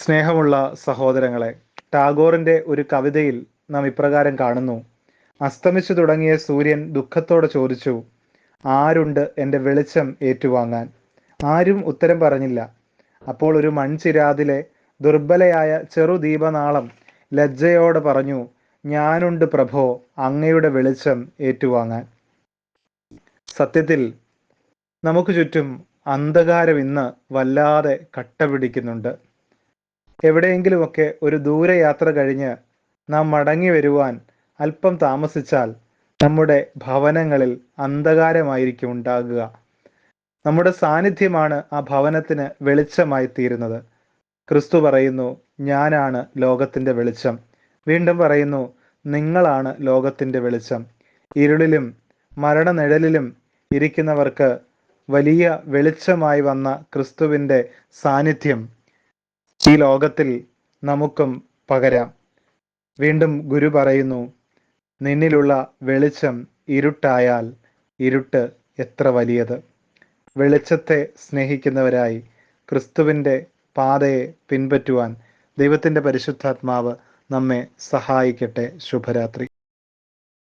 സ്നേഹമുള്ള സഹോദരങ്ങളെ, ടാഗോറിന്റെ ഒരു കവിതയിൽ നാം ഇപ്രകാരം കാണുന്നു. അസ്തമിച്ചു തുടങ്ങിയ സൂര്യൻ ദുഃഖത്തോടെ ചോദിച്ചു, ആരുണ്ട് എൻ്റെ വെളിച്ചം ഏറ്റുവാങ്ങാൻ? ആരും ഉത്തരം പറഞ്ഞില്ല. അപ്പോൾ ഒരു മൺചിരാതിലെ ദുർബലയായ ചെറുദീപനാളം ലജ്ജയോടെ പറഞ്ഞു, ഞാനുണ്ട് പ്രഭോ, അങ്ങയുടെ വെളിച്ചം ഏറ്റുവാങ്ങാൻ. സത്യത്തിൽ നമുക്ക് ചുറ്റും അന്ധകാരം ഇന്ന് വല്ലാതെ കട്ട പിടിക്കുന്നുണ്ട്. എവിടെയെങ്കിലുമൊക്കെ ഒരു ദൂരയാത്ര കഴിഞ്ഞ് നാം മടങ്ങി വരുവാൻ അല്പം താമസിച്ചാൽ നമ്മുടെ ഭവനങ്ങളിൽ അന്ധകാരമായിരിക്കും ഉണ്ടാകുക. നമ്മുടെ സാന്നിധ്യമാണ് ആ ഭവനത്തിന് വെളിച്ചമായി തീരുന്നത്. ക്രിസ്തു പറയുന്നു, ഞാനാണ് ലോകത്തിൻ്റെ വെളിച്ചം. വീണ്ടും പറയുന്നു, നിങ്ങളാണ് ലോകത്തിൻ്റെ വെളിച്ചം. ഇരുളിലും മരണനിഴലിലും ഇരിക്കുന്നവർക്ക് വലിയ വെളിച്ചമായി വന്ന ക്രിസ്തുവിൻ്റെ സാന്നിധ്യം ഈ ലോകത്തിൽ നമുക്കും പകരാം. വീണ്ടും ഗുരു പറയുന്നു, നിന്നിലുള്ള വെളിച്ചം ഇരുട്ടായാൽ ഇരുട്ട് എത്ര വലിയത്. വെളിച്ചത്തെ സ്നേഹിക്കുന്നവരായി ക്രിസ്തുവിൻ്റെ പാതയെ പിൻപറ്റുവാൻ ദൈവത്തിൻ്റെ പരിശുദ്ധാത്മാവ് നമ്മെ സഹായിക്കട്ടെ. ശുഭരാത്രി.